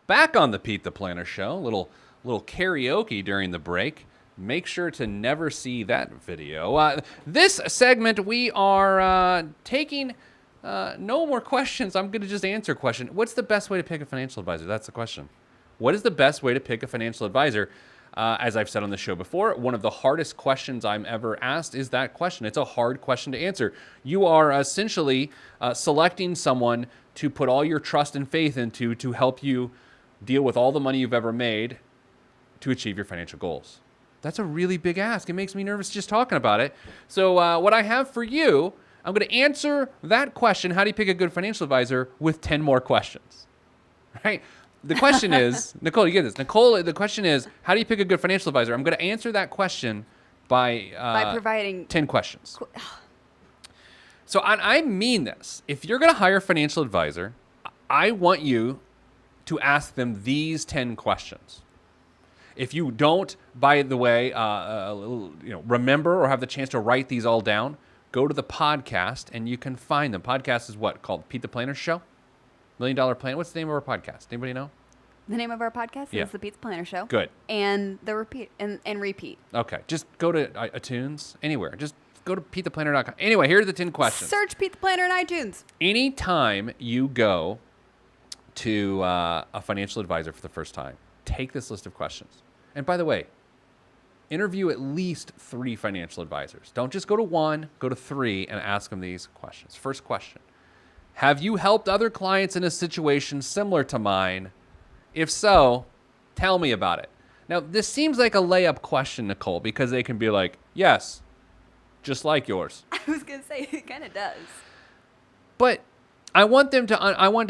Back on the Pete the Planner Show, little karaoke during the break. Make sure to never see that video. This segment, we are taking no more questions. I'm going to just answer a question. What's the best way to pick a financial advisor? That's the question. What is the best way to pick a financial advisor? As I've said on the show before, one of the hardest questions I'm ever asked is that question. It's a hard question to answer. You are essentially selecting someone to put all your trust and faith into to help you deal with all the money you've ever made to achieve your financial goals. That's a really big ask. It makes me nervous just talking about it. So what I have for you, I'm going to answer that question, how do you pick a good financial advisor, with 10 more questions. Right? The question is, Nicole, you get this. Nicole, the question is, how do you pick a good financial advisor? I'm going to answer that question by providing 10 questions. So I mean this. If you're going to hire a financial advisor, I want you to ask them these 10 questions. If you don't, by the way, remember or have the chance to write these all down, go to the podcast and you can find them. Podcast is what? Called Pete the Planner Show? $1 Million Plan. What's the name of our podcast? Anybody know? The name of our podcast Yeah. is The Pete the Planner Show. Good. And the repeat and repeat. Okay. Just go to iTunes, anywhere. Just go to PeteThePlanner.com. Anyway, here are the 10 questions. Search Pete the Planner in iTunes. Anytime you go to a financial advisor for the first time, take this list of questions. And by the way, interview at least 3 financial advisors. Don't just go to 1, go to 3 and ask them these questions. First question. Have you helped other clients in a situation similar to mine? If so, tell me about it. Now, this seems like a layup question, Nicole, because they can be like, yes, just like yours. I was going to say, it kind of does. But I want them to. I want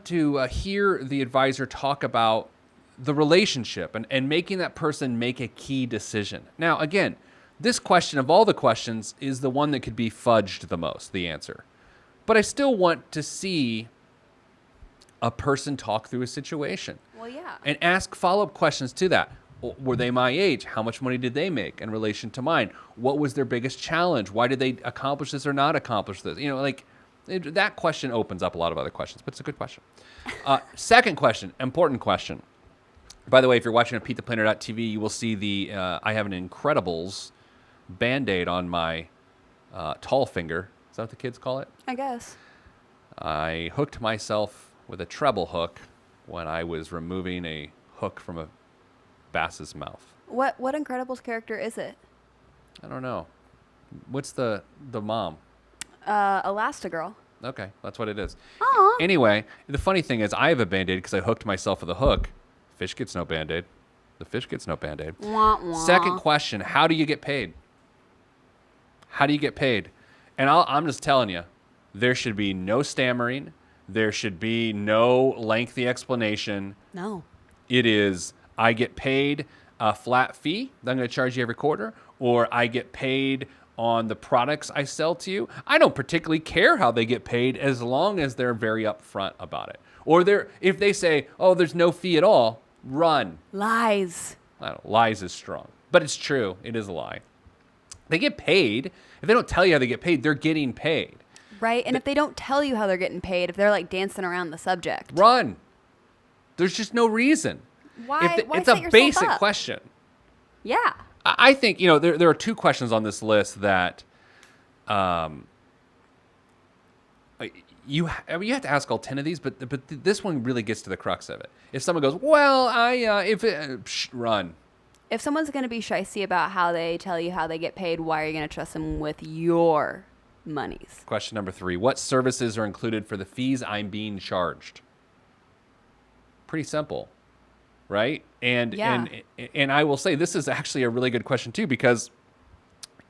to hear the advisor talk about the relationship and making that person make a key decision. Now, again, this question of all the questions is the one that could be fudged the most, the answer. But I still want to see a person talk through a situation. Well, yeah. And ask follow-up questions to that. Were they my age? How much money did they make in relation to mine? What was their biggest challenge? Why did they accomplish this or not accomplish this? That question opens up a lot of other questions, but it's a good question. Second question, important question. By the way, if you're watching on PeteThePlanner.tv, you will see I have an Incredibles Band-Aid on my tall finger. Is that what the kids call it? I guess. I hooked myself with a treble hook when I was removing a hook from a bass's mouth. What Incredibles character is it? I don't know. What's the mom? Elastigirl. Okay, that's what it is. Aw. Anyway, the funny thing is I have a Band-Aid because I hooked myself with a hook. Fish gets no Band-Aid. The fish gets no Band-Aid. Wah, wah. Second question, how do you get paid? How do you get paid? And I'm just telling you, there should be no stammering. There should be no lengthy explanation. No. It is, I get paid a flat fee that I'm going to charge you every quarter, or I get paid on the products I sell to you. I don't particularly care how they get paid as long as they're very upfront about it. Or if they say, oh, there's no fee at all, run. Lies. I don't know, lies is strong, but it's true. It is a lie. They get paid. If they don't tell you how they get paid, they're getting paid. Right? And if they don't tell you how they're getting paid, if they're like dancing around the subject. Run. There's just no reason. Why It's set a yourself basic up? question. Yeah. I think, there are 2 questions on this list that you have to ask all 10 of these, but this one really gets to the crux of it. If someone goes, well, run. If someone's going to be shicey about how they tell you how they get paid, why are you going to trust them with your monies? Question number 3, what services are included for the fees I'm being charged? Pretty simple, right? And I will say this is actually a really good question too, because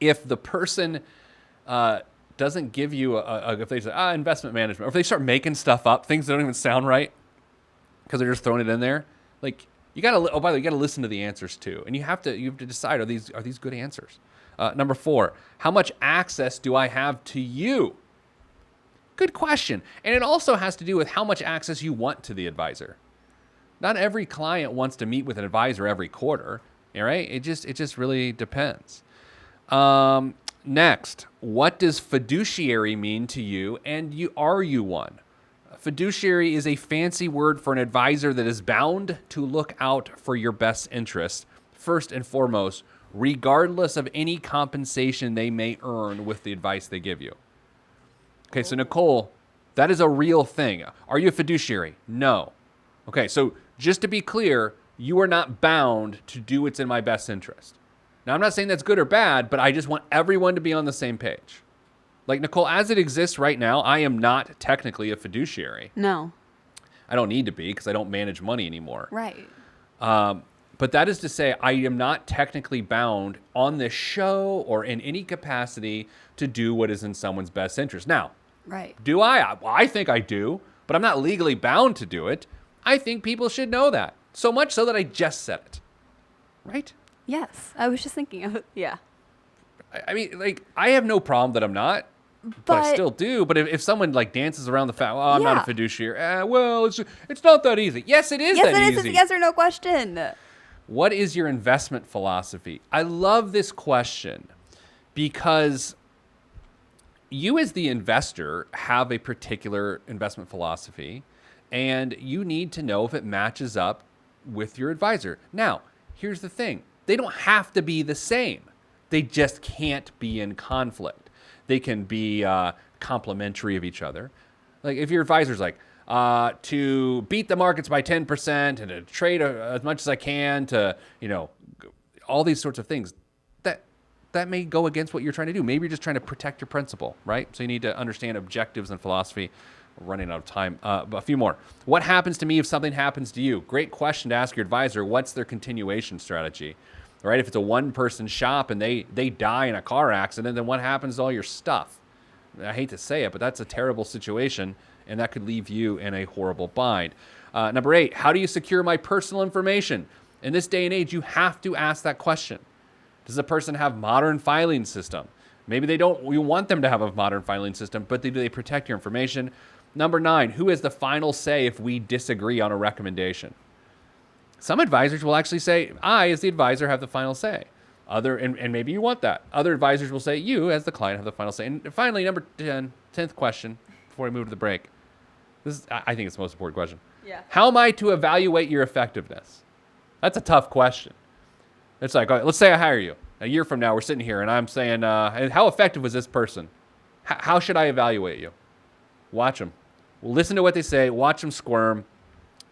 if the person doesn't give you if they say investment management, or if they start making stuff up, things that don't even sound right because they're just throwing it in there, like you got to. Oh, by the way, you got to listen to the answers too, and you have to decide, are these good answers? Number 4, how much access do I have to you? Good question, and it also has to do with how much access you want to the advisor. Not every client wants to meet with an advisor every quarter, right? It just really depends. Next, what does fiduciary mean to you, and are you one? Fiduciary is a fancy word for an advisor that is bound to look out for your best interest, first and foremost, regardless of any compensation they may earn with the advice they give you. Okay, so Nicole, that is a real thing. Are you a fiduciary? No. Okay, so just to be clear, you are not bound to do what's in my best interest. Now, I'm not saying that's good or bad, but I just want everyone to be on the same page. Like, Nicole, as it exists right now, I am not technically a fiduciary. No. I don't need to be because I don't manage money anymore. Right. But that is to say, I am not technically bound on this show or in any capacity to do what is in someone's best interest. Now, Right. do I? Well, I think I do, but I'm not legally bound to do it. I think people should know that. So much so that I just said it. Right? Yes. I was just thinking of it. Yeah. I mean, like, I have no problem that I'm not. But I still do. But if someone like dances around the fact, well, I'm not a Yeah. fiduciary. Well, it's not that easy. Yes, it is Yes, that it is. easy. It's a yes or no question. What is your investment philosophy? I love this question because you as the investor have a particular investment philosophy and you need to know if it matches up with your advisor. Now, here's the thing. They don't have to be the same. They just can't be in conflict. They can be complementary of each other. Like if your advisor's like, to beat the markets by 10% and to trade as much as I can to, all these sorts of things, that may go against what you're trying to do. Maybe you're just trying to protect your principal, right? So you need to understand objectives and philosophy. We're running out of time. But a few more. What happens to me if something happens to you? Great question to ask your advisor. What's their continuation strategy? Right? If it's a one-person shop and they die in a car accident, then what happens to all your stuff? I hate to say it, but that's a terrible situation, and that could leave you in a horrible bind. Number 8, how do you secure my personal information? In this day and age, you have to ask that question. Does the person have modern filing system? Maybe they don't. We want them to have a modern filing system, but do they protect your information? Number 9, who has the final say if we disagree on a recommendation? Some advisors will actually say, I, as the advisor, have the final say. And maybe you want that. Other advisors will say, you, as the client, have the final say. And finally, number 10th question, before we move to the break. I think it's the most important question. Yeah. How am I to evaluate your effectiveness? That's a tough question. It's like, all right, let's say I hire you. A year from now, we're sitting here, and I'm saying, how effective was this person? How should I evaluate you? Watch them. Listen to what they say. Watch them squirm.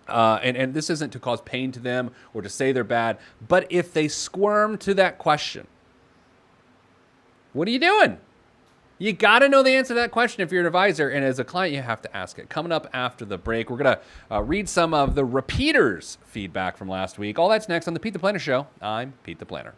And this isn't to cause pain to them or to say they're bad, but if they squirm to that question, what are you doing? You got to know the answer to that question if you're an advisor, and as a client, you have to ask it. Coming up after the break, we're going to read some of the repeaters' feedback from last week. All that's next on the Pete the Planner Show. I'm Pete the Planner.